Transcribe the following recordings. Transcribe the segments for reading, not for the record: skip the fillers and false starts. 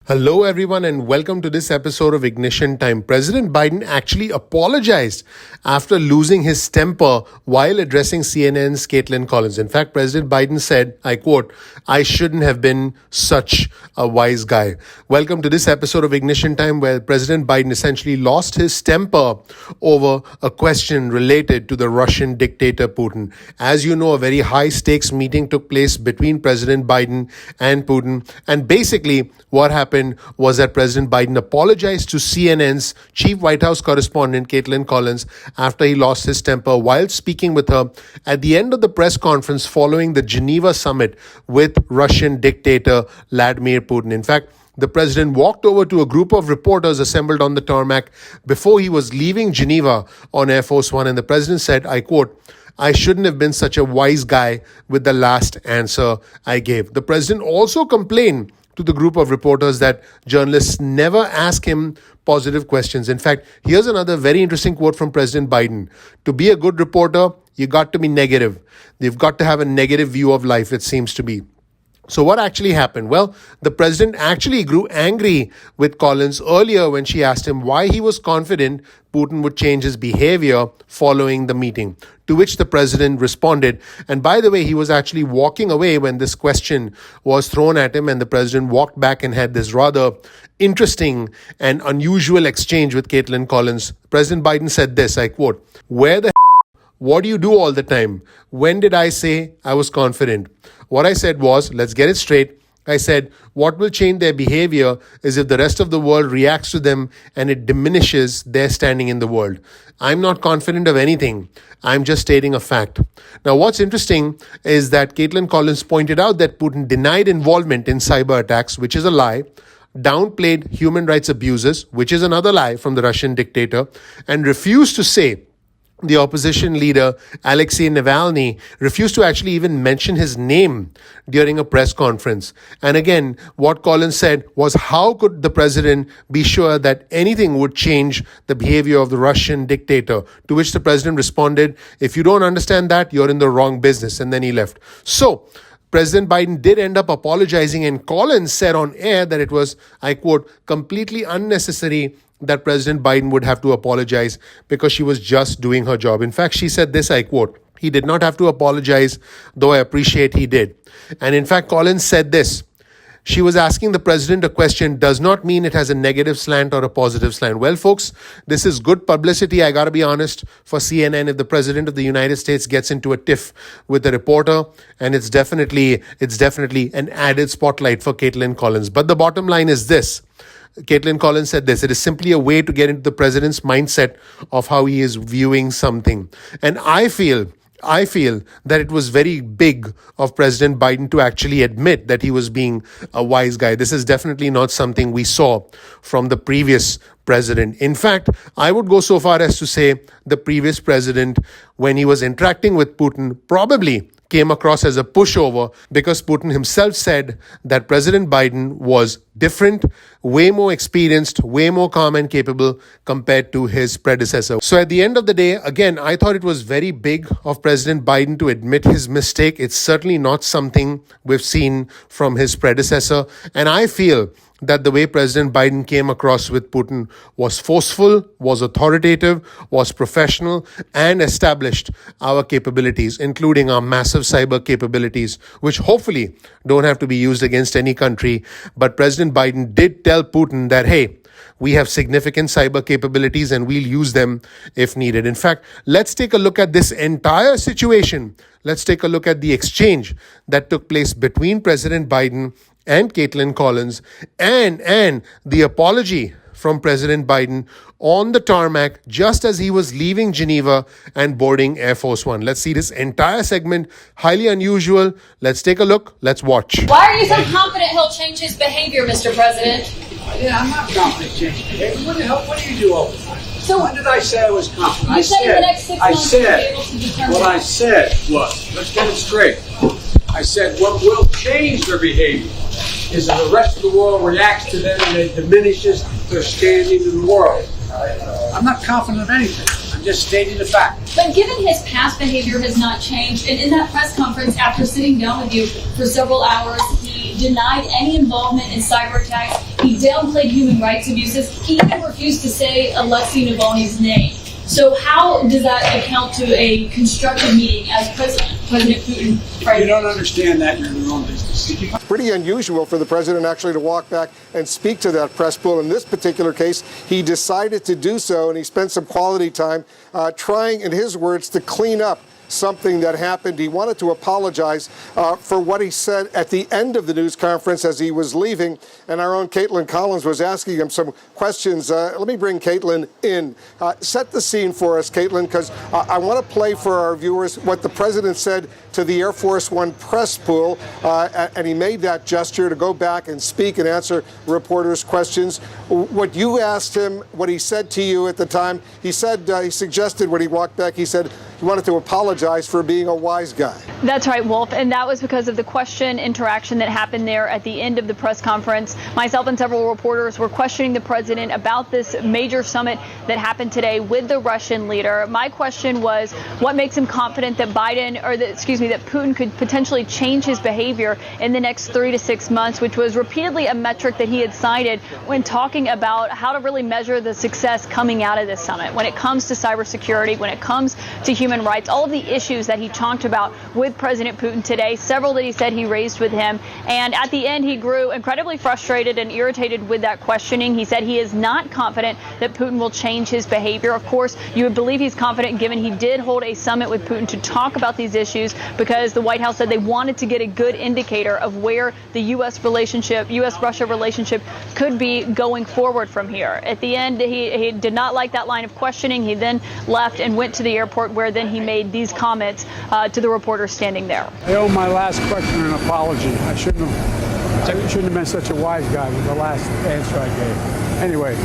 Hello, everyone, and welcome to this episode of Ignition Time. President Biden actually apologized after losing his temper while addressing CNN's Caitlin Collins. In fact, President Biden said, I quote, "I shouldn't have been such a wise guy." Welcome to this episode of Ignition Time, where President Biden essentially lost his temper over a question related to the Russian dictator Putin. As you know, a very high stakes meeting took place between President Biden and Putin. And basically, what happened was that President Biden apologized to CNN's chief White House correspondent, Caitlin Collins, after he lost his temper while speaking with her at the end of the press conference following the Geneva summit with Russian dictator Vladimir Putin. In fact, the president walked over to a group of reporters assembled on the tarmac before he was leaving Geneva on Air Force One, and the president said, I quote, "I shouldn't have been such a wise guy with the last answer I gave." The president also complained to the group of reporters that journalists never ask him positive questions. In fact, here's another very interesting quote from President Biden. "To be a good reporter, you got to be negative. You've got to have a negative view of life, it seems to be." So what actually happened? Well, the president actually grew angry with Collins earlier when she asked him why he was confident Putin would change his behavior following the meeting, to which the president responded. And by the way, he was actually walking away when this question was thrown at him, and the president walked back and had this rather interesting and unusual exchange with Caitlin Collins. President Biden said this, I quote, "Where the what do you do all the time? When did I say I was confident? What I said was, let's get it straight. I said, what will change their behavior is if the rest of the world reacts to them and it diminishes their standing in the world. I'm not confident of anything. I'm just stating a fact." Now, what's interesting is that Caitlin Collins pointed out that Putin denied involvement in cyber attacks, which is a lie, downplayed human rights abuses, which is another lie from the Russian dictator, and refused to say the opposition leader, Alexei Navalny, refused to actually even mention his name during a press conference. And again, what Collins said was, how could the president be sure that anything would change the behavior of the Russian dictator? To which the president responded, "If you don't understand that, you're in the wrong business." And then he left. So, President Biden did end up apologizing, and Collins said on air that it was, I quote, "completely unnecessary that President Biden would have to apologize because she was just doing her job." In fact, she said this, I quote, "He did not have to apologize, though I appreciate he did." And in fact, Collins said this. She was asking the president a question does not mean it has a negative slant or a positive slant. Well, folks, this is good publicity, I gotta be honest, for CNN if the president of the United States gets into a tiff with a reporter, and it's definitely an added spotlight for Caitlin Collins. But the bottom line is this. Caitlin Collins said this, "It is simply a way to get into the president's mindset of how he is viewing something." And I feel that it was very big of President Biden to actually admit that he was being a wise guy. This is definitely not something we saw from the previous president. In fact, I would go so far as to say the previous president, when he was interacting with Putin, probably came across as a pushover because Putin himself said that President Biden was different, way more experienced, way more calm and capable compared to his predecessor. So at the end of the day, again, I thought it was very big of President Biden to admit his mistake. It's certainly not something we've seen from his predecessor. And I feel that the way President Biden came across with Putin was forceful, was authoritative, was professional, and established our capabilities, including our massive cyber capabilities, which hopefully don't have to be used against any country. But President Biden did tell Putin that, hey, we have significant cyber capabilities and we'll use them if needed. In fact, let's take a look at this entire situation. Let's take a look at the exchange that took place between President Biden and Caitlin Collins and the apology from President Biden on the tarmac just as he was leaving Geneva and boarding Air Force One. Let's see this entire segment. Highly unusual. Let's take a look. Let's watch. Why are you so confident he'll change his behavior, Mr. President? Yeah, I'm not confident changing behavior. What the hell? What do you do all the time? So when did I say I was confident? You said in the next 6 months you'll be able to determine. What I said was, let's get it straight. I said what will change their behavior is if the rest of the world reacts to them and it diminishes their standing in the world. I'm not confident of anything. I'm just stating the fact. But given his past behavior has not changed, and in that press conference after sitting down with you for several hours, he denied any involvement in cyber attacks. He downplayed human rights abuses. He even refused to say Alexei Navalny's name. So how does that account to a constructive meeting as President Putin? You don't understand that. You're in the wrong business. It's pretty unusual for the president actually to walk back and speak to that press pool. In this particular case, he decided to do so, and he spent some quality time trying, in his words, to clean up something that happened. He wanted to apologize for what he said at the end of the news conference as he was leaving, and our own Caitlin Collins was asking him some questions. Let me bring Caitlin in. Set the scene for us, Caitlin, because I want to play for our viewers what the president said to the Air Force One press pool, and he made that gesture to go back and speak and answer reporters' questions. What you asked him, what he said to you at the time, he said, he suggested when he walked back, he said he wanted to apologize for being a wise guy. That's right, Wolf, and that was because of the question interaction that happened there at the end of the press conference. Myself and several reporters were questioning the president about this major summit that happened today with the Russian leader. My question was, what makes him confident that that Putin could potentially change his behavior in the next 3 to 6 months, which was repeatedly a metric that he had cited when talking about how to really measure the success coming out of this summit. When it comes to cybersecurity, when it comes to human rights, all of the issues that he talked about with President Putin today, several that he said he raised with him. And at the end, he grew incredibly frustrated and irritated with that questioning. He said he is not confident that Putin will change his behavior. Of course, you would believe he's confident given he did hold a summit with Putin to talk about these issues, because the White House said they wanted to get a good indicator of where the U.S.-Russia relationship could be going forward from here. At the end, he did not like that line of questioning. He then left and went to the airport, where then he made these comments to the reporters standing there. I owe my last question an apology. I shouldn't have been such a wise guy with the last answer I gave. Anyway,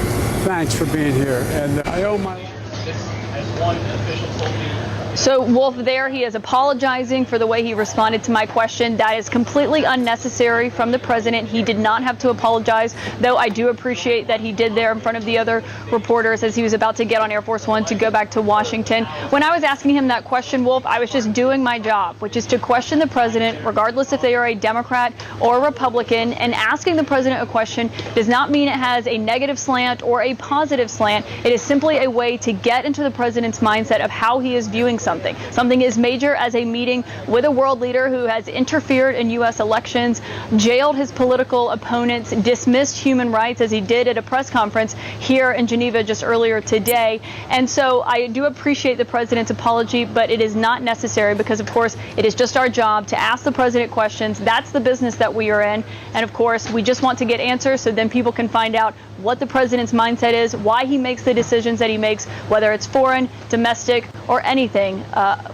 thanks for being here. And I owe my... As one official told me. So, Wolf, there he is apologizing for the way he responded to my question. That is completely unnecessary from the president. He did not have to apologize, though I do appreciate that he did there in front of the other reporters as he was about to get on Air Force One to go back to Washington. When I was asking him that question, Wolf, I was just doing my job, which is to question the president, regardless if they are a Democrat or a Republican. And asking the president a question does not mean it has a negative slant or a positive slant. It is simply a way to get into the president's mindset of how he is viewing something. Something as major as a meeting with a world leader who has interfered in U.S. elections, jailed his political opponents, dismissed human rights as he did at a press conference here in Geneva just earlier today. And so I do appreciate the president's apology, but it is not necessary because, of course, it is just our job to ask the president questions. That's the business that we are in. And, of course, we just want to get answers so then people can find out what the president's mindset is, why he makes the decisions that he makes, whether it's foreign, domestic, or anything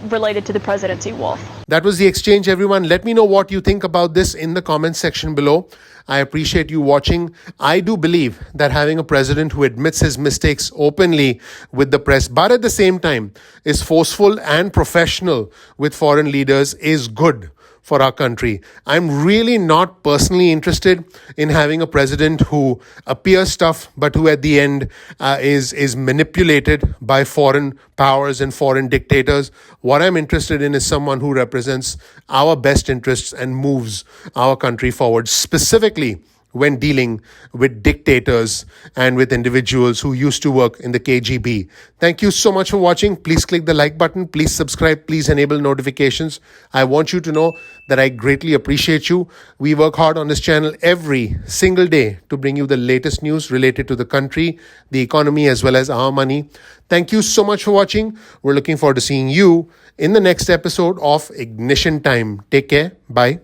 related to the presidency, Wolf. That was the exchange, everyone. Let me know what you think about this in the comments section below. I appreciate you watching. I do believe that having a president who admits his mistakes openly with the press, but at the same time is forceful and professional with foreign leaders, is good for our country. I'm really not personally interested in having a president who appears tough, but who at the end is manipulated by foreign powers and foreign dictators. What I'm interested in is someone who represents our best interests and moves our country forward, specifically when dealing with dictators and with individuals who used to work in the KGB. Thank you so much for watching. Please click the like button. Please subscribe. Please enable notifications. I want you to know that I greatly appreciate you. We work hard on this channel every single day to bring you the latest news related to the country, the economy, as well as our money. Thank you so much for watching. We're looking forward to seeing you in the next episode of Ignition Time. Take care. Bye.